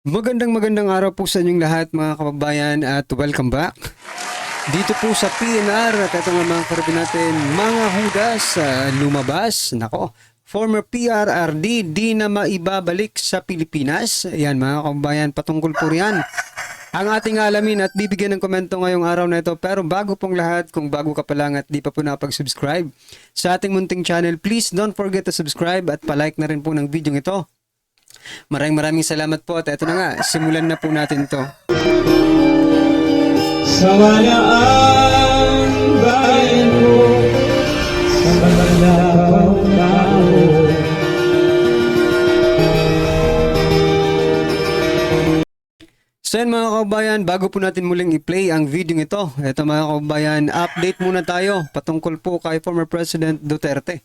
Magandang araw po sa inyong lahat mga kababayan at welcome back. Dito po sa PNR at ito nga mga karabin natin, mga hudas lumabas. Nako, former PRRD di na maibabalik sa Pilipinas. Yan mga kababayan, patungkol po riyan ang ating alamin at bibigyan ng komento ngayong araw na ito. Pero bago pong lahat, kung bago ka pa lang at di pa po napag-subscribe sa ating munting channel, please don't forget to subscribe at palike na rin po ng video ito. Maraming salamat po at eto na nga, simulan na po natin to. Sawalaan bayan ko sa malalaw tao. So yan mga kababayan, bago po natin muling i-play ang video ito, eto mga kababayan, update muna tayo patungkol po kay former President Duterte.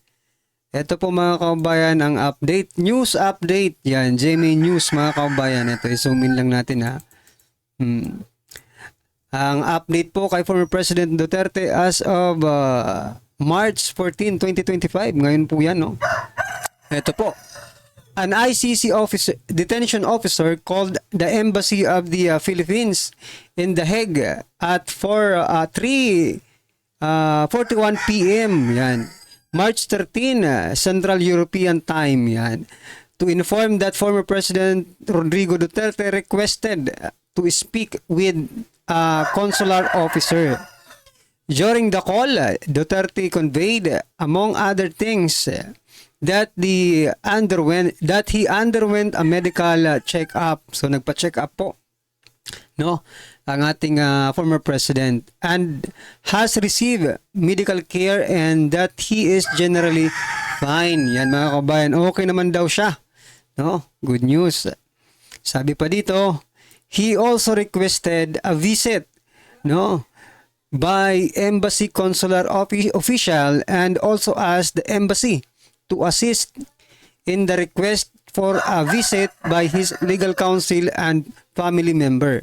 Ito po mga kababayan ang update, news update. Yan, GMA News mga kababayan. Ito, i-zoom in lang natin ha. Ang update po kay former President Duterte as of March 14, 2025. Ngayon po yan, no? Ito po. An ICC detention officer called the Embassy of the Philippines in The Hague at 3:41 p.m. Yan. March 13, Central European Time, yan, to inform that former President Rodrigo Duterte requested to speak with a consular officer. During the call, Duterte conveyed, among other things, that he underwent a medical check-up. So nagpa-check up po, no, ang ating former president, and has received medical care and that he is generally fine. Yan mga kabayan, okay naman daw siya, no? Good news. Sabi pa dito, he also requested a visit, no, by embassy consular official and also asked the embassy to assist in the request for a visit by his legal counsel and family member,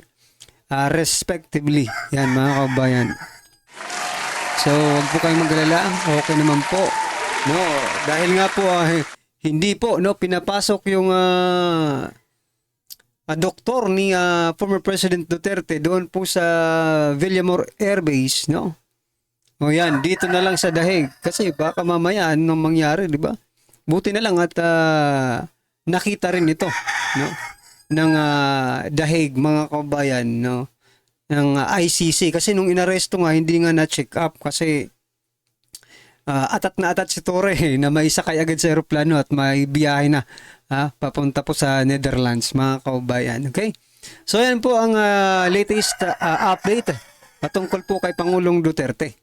respectively. Yan mga kabayan. So, wag po kayong magalala. Okay naman po. No, dahil nga po hindi po no pinapasok yung doktor ni former President Duterte doon po sa Villamor Air Base, no? O yan, dito na lang sa Daheg kasi baka mamaya anong mangyari, di ba? Buti na lang at nakita rin ito, no, ng Daheg mga kabayan, no, ng ICC, kasi nung inaresto nga hindi nga na-check up kasi atat na atat si Torre na may sakay agad sa eroplano at may biyahe na papunta po sa Netherlands mga kabayan. Okay? So yan po ang latest update patungkol po kay Pangulong Duterte.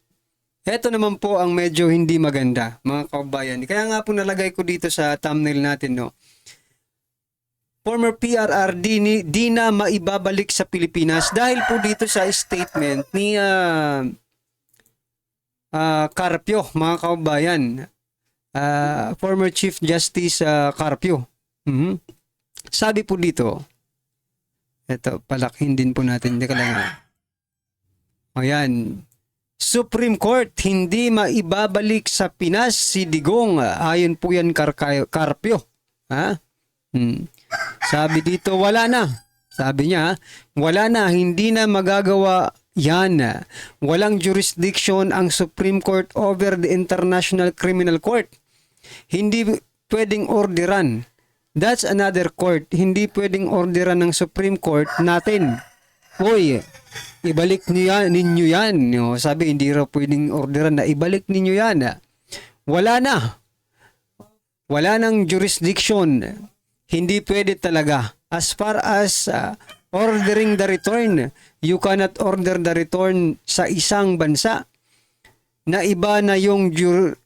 Ito naman po ang medyo hindi maganda mga kabayan. Kaya nga po nalagay ko dito sa thumbnail natin, no. Former PRRD di na maibabalik sa Pilipinas dahil po dito sa statement ni Carpio, mga kabayan. Former Chief Justice Carpio. Sabi po dito, ito, palakin din po natin. Hindi ka lang. Ayan. Supreme Court, hindi maibabalik sa Pinas si Digong. Ayon po yan Carpio. Sabi dito, wala na. Sabi niya, wala na, hindi na magagawa yan. Walang jurisdiction ang Supreme Court over the International Criminal Court. Hindi pwedeng orderan. That's another court. Hindi pwedeng orderan ng Supreme Court natin. Hoy, ibalik ninyo yan. Sabi, hindi raw pwedeng orderan na ibalik ninyo yan. Wala na. Wala nang jurisdiction. Hindi pwede talaga. As far as ordering the return, you cannot order the return sa isang bansa na iba na yung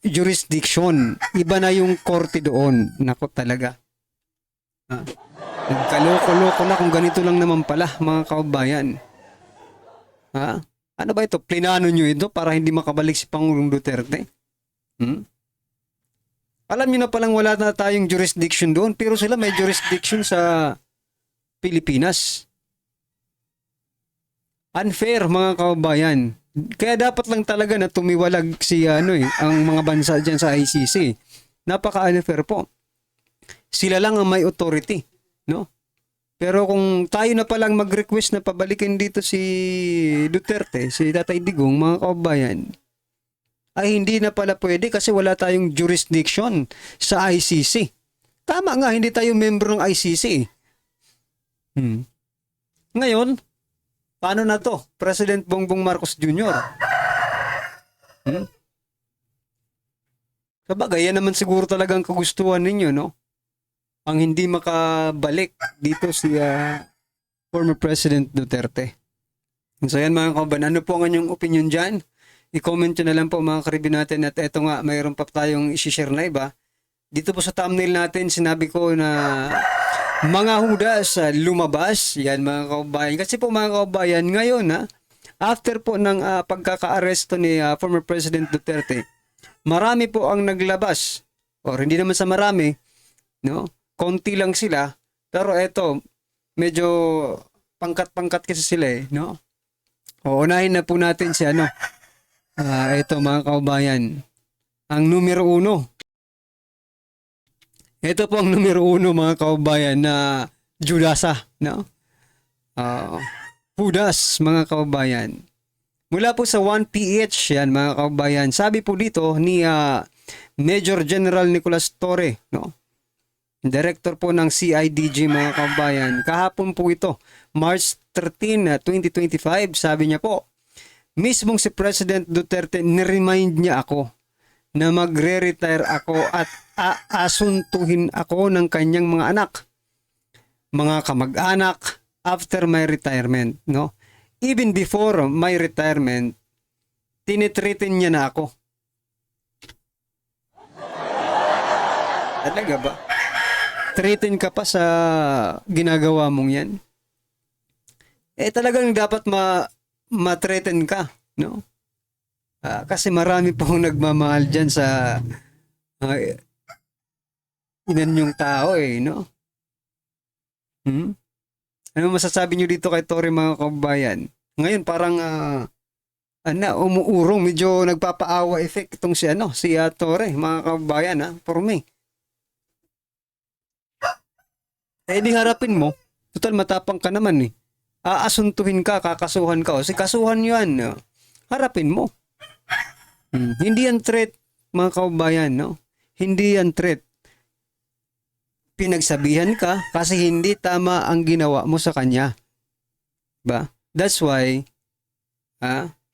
jurisdiction. Iba na yung korte doon. Nako talaga. Nagkaloko-loko na kung ganito lang naman pala mga kababayan. Ano ba ito? Plinano nyo ito para hindi makabalik si Pangulong Duterte? Alam nyo na palang wala na tayong jurisdiction doon, pero sila may jurisdiction sa Pilipinas. Unfair mga kababayan. Kaya dapat lang talaga na tumiwalag si ang mga bansa diyan sa ICC. Napaka-unfair po. Sila lang ang may authority, no? Pero kung tayo na palang mag-request na pabalikin dito si Duterte, si Tatay Digong, mga kababayan, ay hindi na pala pwede kasi wala tayong jurisdiction sa ICC. Tama nga, hindi tayo member ng ICC. Ngayon, paano na to? President Bongbong Marcos Jr. Sabagay, yan naman siguro talagang kagustuhan ninyo, no? Ang hindi makabalik dito si former President Duterte. So yan mga kababayan, ano po ang inyong opinion dyan? I-comment nyo na lang po mga karibin natin at eto nga, mayroon pa tayong isi-share na iba. Dito po sa thumbnail natin, sinabi ko na mga hudas lumabas. Yan mga kababayan. Kasi po mga kababayan, ngayon after po ng pagkaka-aresto ni former President Duterte, marami po ang naglabas. Or hindi naman sa marami, no? Konti lang sila. Pero eto, medyo pangkat-pangkat kasi sila no? Uunahin na po natin si ito mga kababayan. Ang numero 1. Ito po ang numero 1 mga kababayan na Judasa, no? Judas mga kababayan. Mula po sa 1PH yan mga kababayan. Sabi po dito ni Major General Nicolas Torre, no? Director po ng CIDG mga kababayan. Kahapon po ito, March 13, 2025, sabi niya po, mismong si President Duterte niremind niya ako na magre-retire ako at aasuntuhin ako ng kanyang mga anak, mga kamag-anak after my retirement, no? Even before my retirement, tinitreatin niya na ako. Talaga ba? Treatin ka pa sa ginagawa mong yan? Talagang dapat ma-threaten ka, no? Kasi marami pong nagmamahal dyan sa inan yung tao no? Ano masasabi nyo dito kay Torre mga kababayan? Ngayon parang umuurong, medyo nagpapaawa effect itong si Torre mga kababayan for me. Di harapin mo. Total matapang ka naman Aasuntuhin ka, kakasuhan ka. O si kasuhan yan. Harapin mo. Hindi yan threat, mga kababayan, no? Hindi yan threat. Pinagsabihan ka kasi hindi tama ang ginawa mo sa kanya. Ba? That's why,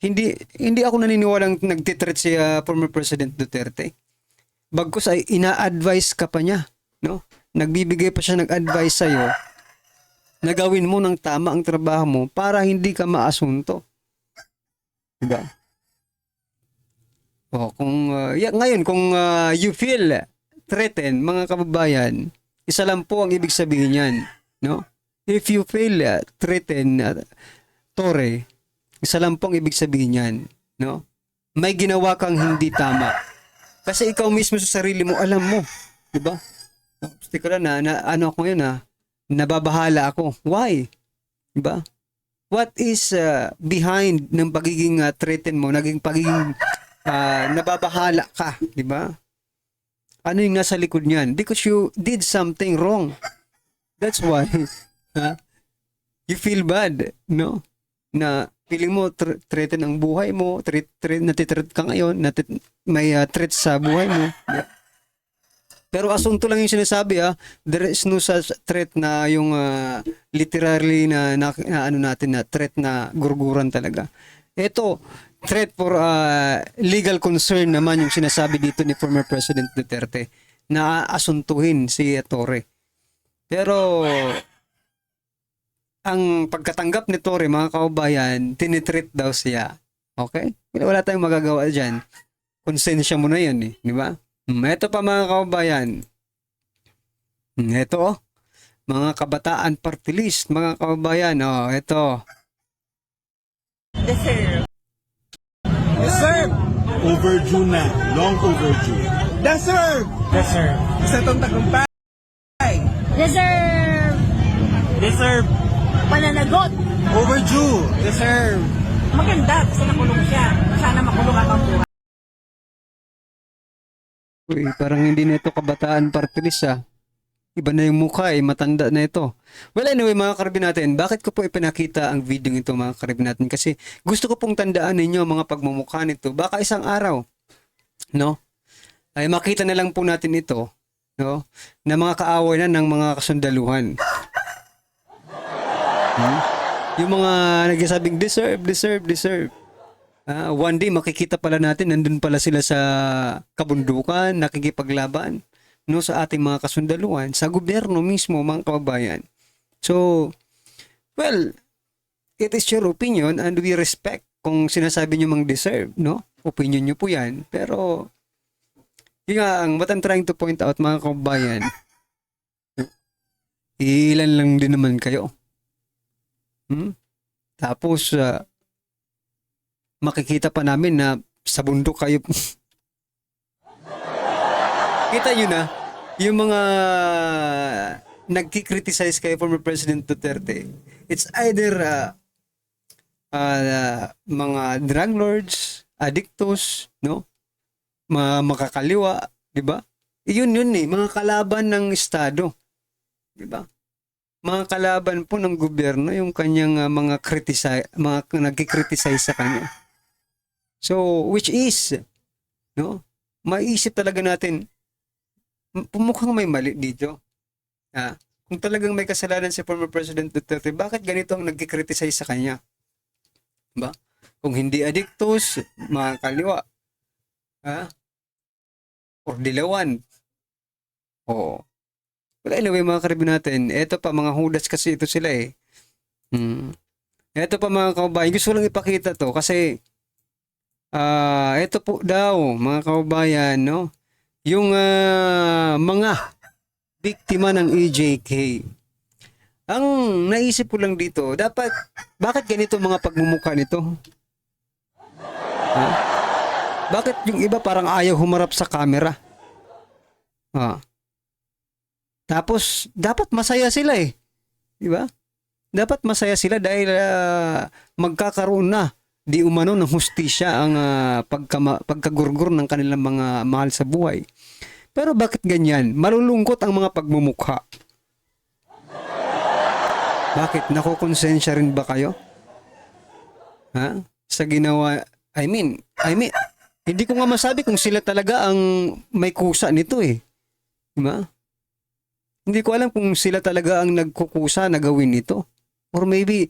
hindi ako naniniwalang nagtitreat si former President Duterte. Bagkus ay ina-advise ka pa niya, no? Nagbibigay pa siya ng advice sa'yo na gawin mo ng tama ang trabaho mo para hindi ka maasunto. Diba? Ngayon, kung you feel threatened, mga kababayan, isa lang po ang ibig sabihin yan. No? If you feel threatened, Torre, isa lang po ang ibig sabihin yan. No? May ginawa kang hindi tama. Kasi ikaw mismo sa sarili mo, alam mo. Diba? Gusto ko na ako ngayon nababahala ako. Why? Diba? What is behind ng pagiging threaten mo, pagiging nababahala ka, diba? Ano yung nasa likod niyan? Because you did something wrong. That's why you feel bad, no? Na feeling mo threaten ang buhay mo, natitreat ka ngayon, may threat sa buhay mo. Yeah. Pero asunto lang yung sinasabi there is no such threat na yung literally na natin na threat na gurguran talaga. Ito, threat for legal concern naman yung sinasabi dito ni former President Duterte na asuntuhin si Torre. Pero ang pagkatanggap ni Torre, mga kababayan, tinitreat daw siya. Okay? Wala tayong magagawa dyan. Konsensya mo na yun di ba? Ito pa mga kababayan. Ito mga kabataan party list, mga kababayan. Ito. Deserve. Deserve. Overdue na. Long overdue. Deserve. Deserve. Sa itong tagumpay. Deserve! Deserve. Pananagot! Overdue. Deserve. Maganda kasi nakulong siya. Sana makulong ang buhay. Uy, parang hindi na ito kabataan party list Iba na yung mukha eh, matanda na ito. Well, anyway, mga karibin natin, bakit ko po ipinakita ang video ito, mga karibin natin? Kasi gusto ko pong tandaan ninyo mga pagmumukha nito. Baka isang araw, no? Ay makita na lang po natin ito, no? Na mga kaaway na ng mga kasundaluhan. Yung mga nagsasabing deserve. One day makikita pala natin nandun pala sila sa kabundukan, nakikipaglaban, no, sa ating mga kasundaluhan, sa gobyerno mismo, mga kababayan. So, well, it is your opinion and we respect kung sinasabi nyo mang deserve, no? Opinion nyo po yan. Pero, yun nga, what I'm trying to point out, mga kababayan, ilan lang din naman kayo. Tapos, makikita pa namin na sa bundok kayo. Kita nyo na, yung mga nagkikriticize kay former President Duterte, it's either mga drug lords, addictos, no? Mga makakaliwa, di ba? Yun eh, mga kalaban ng Estado. Di ba? Mga kalaban po ng gobyerno, yung kanyang mga nagkikriticize sa kanya. So, which is, no? Maiisip talaga natin, mukhang may mali dito. Kung talagang may kasalanan si former President Duterte, bakit ganito ang nagkikriticize sa kanya? Diba? Kung hindi addictos, mga kaliwa, or dilawan. Oo. Well, anyway, mga karibin natin, eto pa, mga hudas kasi ito sila eh. Eto pa mga kababayan, gusto lang ipakita to kasi eto po daw, mga kababayan, no? Yung mga biktima ng EJK. Ang naisip ko lang dito, bakit ganito mga pagmumukha nito? Bakit yung iba parang ayaw humarap sa camera? Tapos, dapat masaya sila eh. Di ba? Dapat masaya sila dahil magkakaroon na di umano ng hustisya ang pagkagurgur ng kanilang mga mahal sa buhay. Pero bakit ganyan? Malulungkot ang mga pagmumukha. Bakit? Nakukonsensya rin ba kayo? Sa ginawa, I mean, hindi ko nga masabi kung sila talaga ang may kusa nito eh. Diba? Hindi ko alam kung sila talaga ang nagkukusa na gawin ito. Or maybe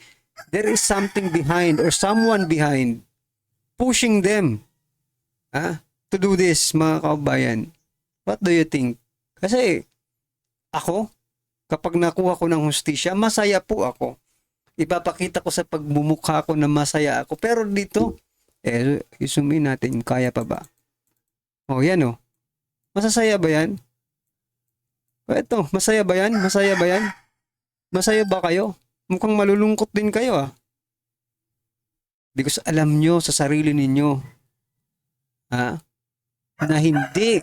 there is something behind or someone behind pushing them to do this, mga kababayan. What do you think? Kasi ako, kapag nakuha ko ng hustisya, masaya po ako. Ipapakita ko sa pagmumukha ko na masaya ako. Pero dito, isumin natin, kaya pa ba? Yan o. Masasaya ba yan? Eto, masaya ba yan? Masaya ba yan? Masaya ba kayo? Mukhang malulungkot din kayo Because alam nyo sa sarili ninyo na hindi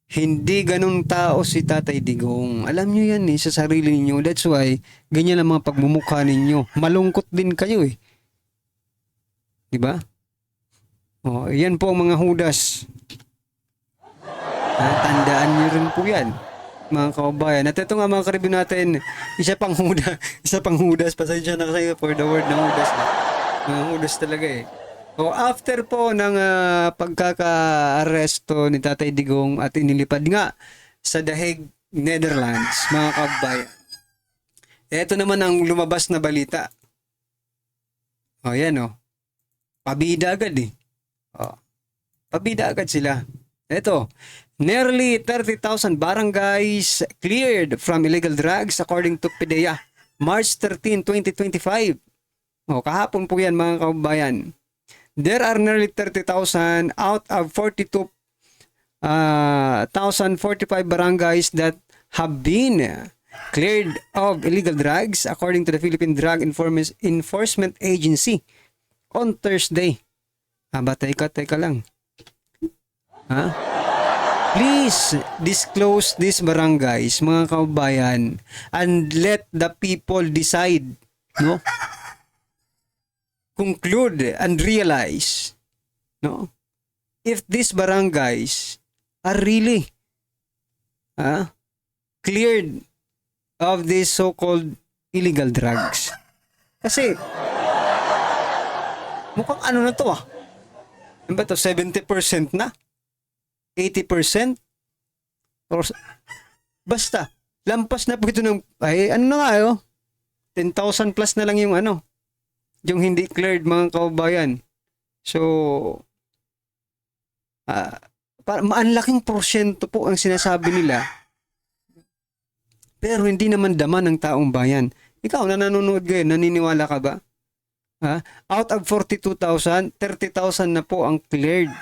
hindi ganun tao si Tatay Digong. Alam nyo yan sa sarili ninyo. That's why ganyan ang mga pagmumukha ninyo. Malungkot din kayo diba? Yan po ang mga hudas. Tandaan nyo rin po yan, mga kababayan. At ito nga mga karibin natin, isa pang hudas, pasensya na kasi for the word na hudas. Mga hudas talaga after po ng pagkaka-aresto ni Tatay Digong at inilipad nga sa The Hague, Netherlands, mga kababayan. Ito naman ang lumabas na balita. Yan pabida agad pabida agad sila. Ito, nearly 30,000 barangays cleared from illegal drugs according to PDEA. March 13, 2025. Kahapon po yan mga kababayan. There are nearly 30,000 out of 42,045 barangays that have been cleared of illegal drugs according to the Philippine Drug Enforcement Agency on Thursday. Teka lang. Please disclose these barangays, mga kababayan, and let the people decide, conclude and realize, if these barangays are really cleared of these so-called illegal drugs. Kasi, mukhang ano na to Ano ba to? 70% na? 80%? Or, basta, lampas na po ito ng, ay, ano na nga 10,000 plus na lang yung yung hindi cleared mga kababayan. So, ang laking porsyento po ang sinasabi nila. Pero hindi naman daman ng taong bayan. Ikaw na nanonood ngayon, naniniwala ka ba? Out of 42,000, 30,000 na po ang cleared.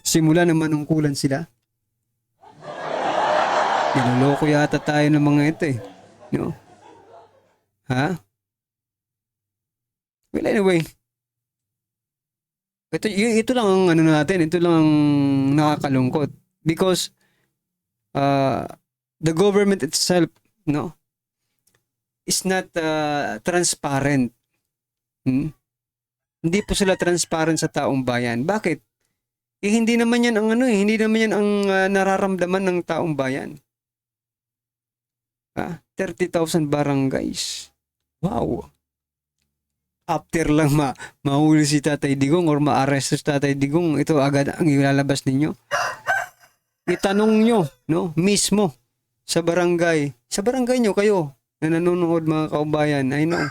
Simula na manungkulan sila. Niloloko yata tayo ng mga ito No? Well, anyway. Ito lang ang natin. Ito lang ang nakakalungkot. Because the government itself, is not transparent. Hindi po sila transparent sa taong bayan. Bakit? Hindi naman yan ang hindi naman yan ang nararamdaman ng taong bayan. 30,000 barangays. Wow. After lang mahuli si Tatay Digong or ma-arrest si Tatay Digong, ito agad ang ilalabas ninyo. Itanong nyo, mismo sa barangay. Sa barangay nyo kayo na nanonood mga kaubayan. I know.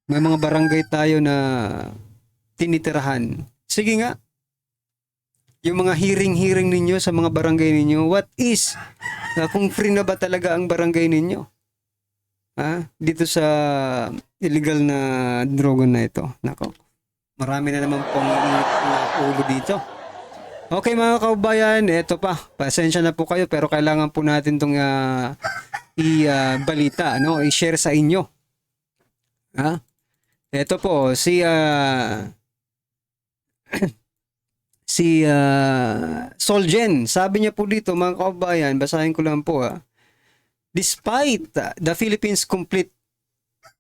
May mga barangay tayo na tinitirahan. Sige nga. Yung mga hearing ninyo sa mga barangay ninyo, what is? Kung free na ba talaga ang barangay ninyo? Dito sa illegal na droga na ito. Nako. Marami na naman pong ulo dito. Okay mga kaubayan, eto pa. Pasensya na po kayo pero kailangan po natin itong i-balita, i-share sa inyo. Eto po, si Solgen, sabi niya po dito mga kaubayan, basahin ko lang po Despite the Philippines' complete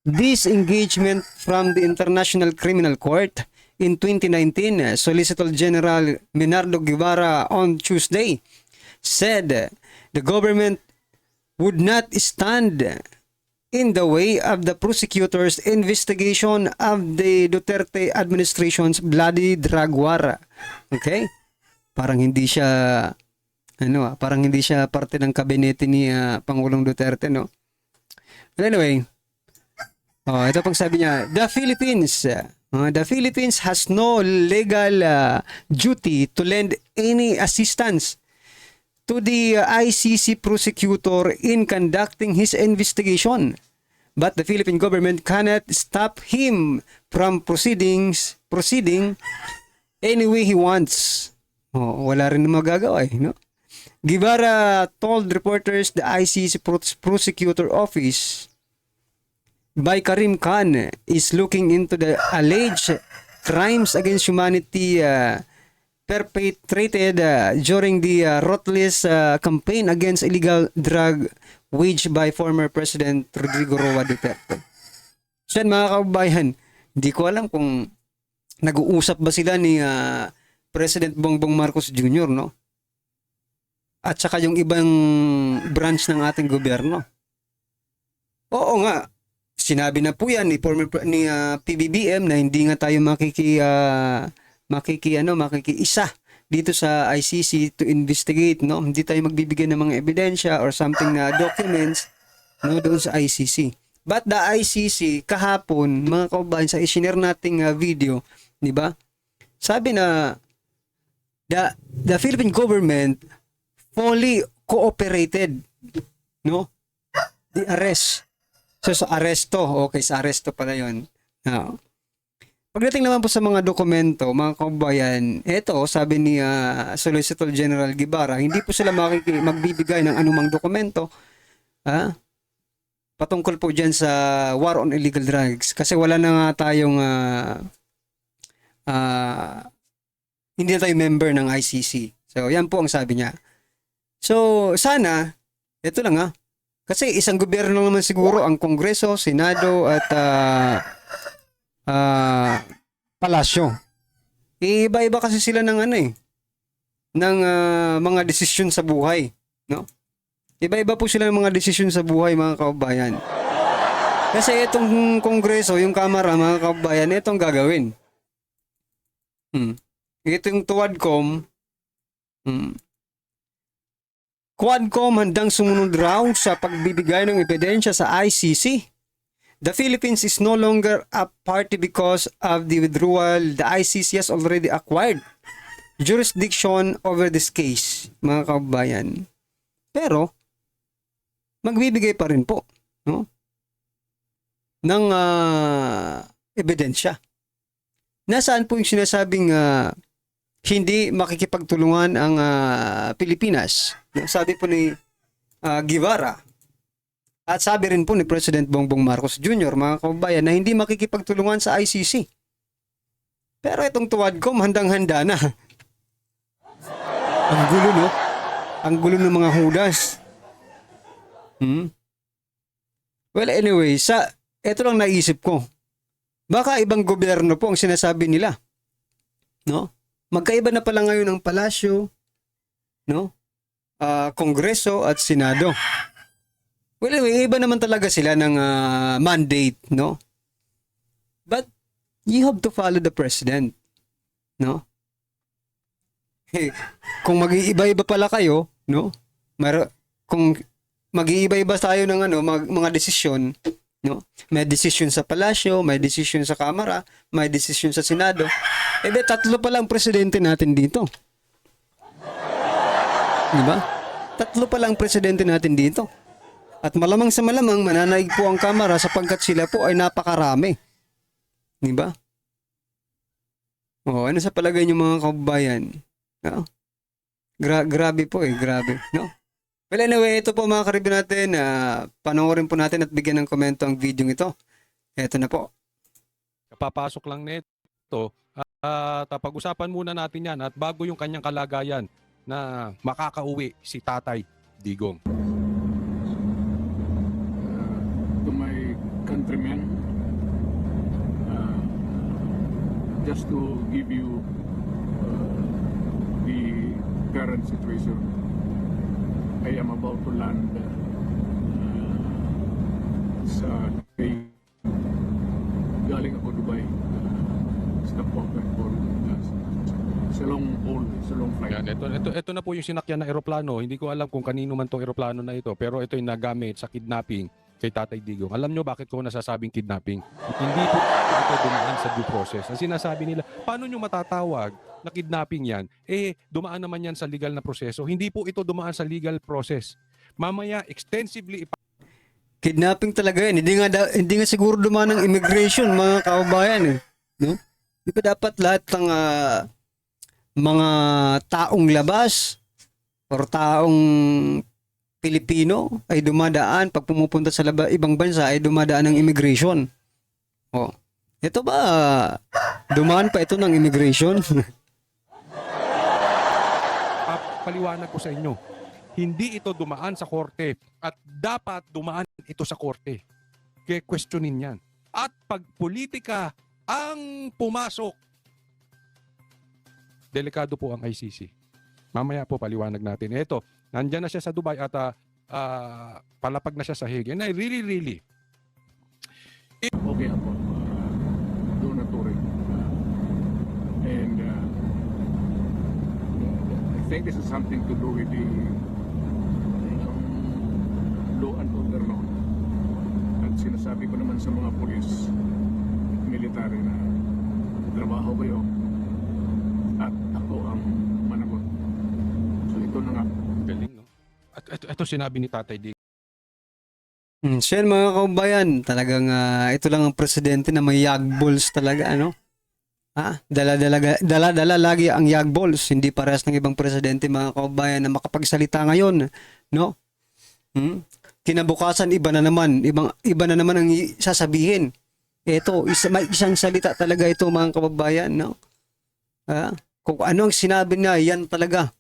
disengagement from the International Criminal Court in 2019, Solicitor General Menardo Guevara on Tuesday said the government would not stand in the way of the prosecutor's investigation of the Duterte administration's bloody drug war. Okay? Parang hindi siya parang hindi siya parte ng kabinete ni Pangulong Duterte, But anyway, ito pang sabi niya, the Philippines has no legal duty to lend any assistance to the ICC prosecutor in conducting his investigation. But the Philippine government cannot stop him from proceeding any way he wants. Wala rin na magagawa Guevara told reporters the ICC prosecutor office by Karim Khan is looking into the alleged crimes against humanity perpetrated during the ruthless campaign against illegal drug waged by former President Rodrigo Roa Duterte. So mga kababayan, hindi ko alam kung nag-uusap ba sila ni President Bongbong Marcos Jr., at saka yung ibang branch ng ating gobyerno. Oo nga, sinabi na po yan ni PBBM na hindi nga tayo makikiisa dito sa ICC to investigate, Hindi tayo magbibigay ng mga ebidensya or something na documents doon sa ICC. But the ICC kahapon, mga kaubayan, sa i-share nating video, di ba? Sabi na the Philippine government fully cooperated, the arrest. So sa aresto, okay, sa aresto pala yun. Pagdating naman po sa mga dokumento, mga kababayan, eto, sabi ni Solicitor General Guevara, hindi po sila magbibigay ng anumang dokumento patungkol po dyan sa war on illegal drugs. Kasi wala na nga tayong hindi na tayo member ng ICC. So yan po ang sabi niya. So, sana, ito lang kasi isang gobyerno naman siguro ang Kongreso, Senado at Palasyo. Iba-iba kasi sila ng ng mga desisyon sa buhay, no? Iba-iba po sila ng mga desisyon sa buhay, mga kababayan. Kasi itong kongreso, yung kamara, mga kababayan, itong gagawin. Ito yung Quadcom. Quadcom handang sumunod raw sa pagbibigay ng ebidensya sa ICC. The Philippines is no longer a party because of the withdrawal. The ICC has already acquired jurisdiction over this case, mga kababayan. Pero, magbibigay pa rin po, no, ng ebidensya. Nasaan po yung sinasabing hindi makikipagtulungan ang Pilipinas? Sabi po ni Guevara, at sabi rin po ni President Bongbong Marcos Jr., mga kababayan, na hindi makikipagtulungan sa ICC. Pero itong Quadcom, handang-handa na. Ang gulo, no? Ang gulo ng mga hudas. Well, anyway, ito lang naisip ko. Baka ibang gobyerno po ang sinasabi nila. No? Magkaiba na pala ngayon ang palasyo, no? Kongreso at Senado. Well, anyway, iba naman talaga sila ng mandate, no? But you have to follow the president, no? Kung mag-iiba-iba pala kayo, no? Kung mag-iiba-iba tayo ng mga desisyon, no? May desisyon sa palasyo, may desisyon sa kamara, may desisyon sa Senado. Tatlo pa lang presidente natin dito. Di ba? Tatlo pa lang presidente natin dito. At malamang sa malamang mananaig po ang kamara sapagkat sila po ay napakarami. Di ba? Ano sa palagay niyo, mga kababayan? No? Grabe po grabe, no? Well, anyway, ito po mga karibyo natin, panoorin po natin at bigyan ng komento ang video ito. Ito na po. Kapapasok lang nito at pag-usapan muna natin yan at bago yung kanyang kalagayan na makakauwi si Tatay Digong. To my countrymen, just to give you the current situation, I am about to land sa Dubai. Galing ako Dubai. Stop open for sa long flight. Yan, ito na po yung sinakyan na eroplano. Hindi ko alam kung kanino man tong eroplano na ito, pero ito yung nagamit sa kidnapping kay Tatay Digong. Alam nyo bakit ko nasasabing kidnapping? Hindi po ito dumaan sa due process. Ang sinasabi nila, paano nyo matatawag na kidnapping yan? Dumaan naman yan sa legal na proseso. Hindi po ito dumaan sa legal process. Mamaya, extensively Kidnapping talaga yan. Hindi nga siguro dumaan ng immigration, mga kababayan. No? Di ba dapat lahat ng mga taong labas or taong Pilipino ay dumadaan pag pumupunta sa ibang bansa ay dumadaan ng immigration. Ito ba dumaan pa ito ng immigration? paliwanag ko sa inyo. Hindi ito dumaan sa korte at dapat dumaan ito sa korte. Kaya questionin yan. At pag politika ang pumasok, delikado po ang ICC. Mamaya po paliwanag natin. Ito, nandyan na siya sa Dubai at palapag na siya sa Hague. And I really Okay ako. Doon na touring. And I think this is something to do with the law and order law. At sinasabi ko naman sa mga polis, military na trabaho kayo at ako ang managot. So ito na nga. galing, no? At ito sinabi ni Tatay Digong. So yan, mga kaubayan, talagang ito lang ang presidente na may yagballs talaga, ano? Dala lagi ang yagballs, hindi parehas ng ibang presidente, mga kaubayan, na makapagsalita ngayon, no? Kinabukasan iba na naman ang sasabihin. Ito, may isang salita talaga ito, mga kaubayan, no? Kung ano ang sinabi niya, yan talaga.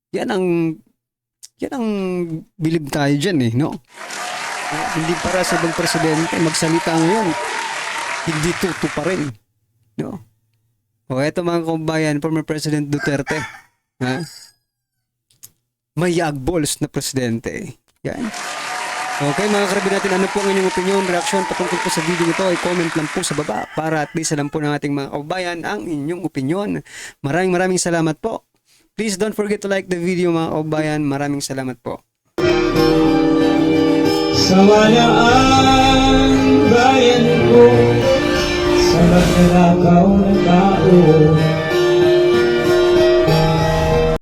Yan ang bilib tayo dyan, no? Hindi para sa ibang presidente magsalita ngayon, hindi tuto pa rin, no? O eto mga kabayan, former President Duterte. Ha? Mayag balls na presidente. Yan. Okay mga karabin natin, ano po ang inyong opinion, reaksyon patungkol po sa video ito, ay comment lang po sa baba para at least alam po ng ating mga kabayan ang inyong opinion. Maraming salamat po. Please don't forget to like the video mga kabayan. Maraming salamat po. Sawayaan bayan ko sa magnanakaw na tao.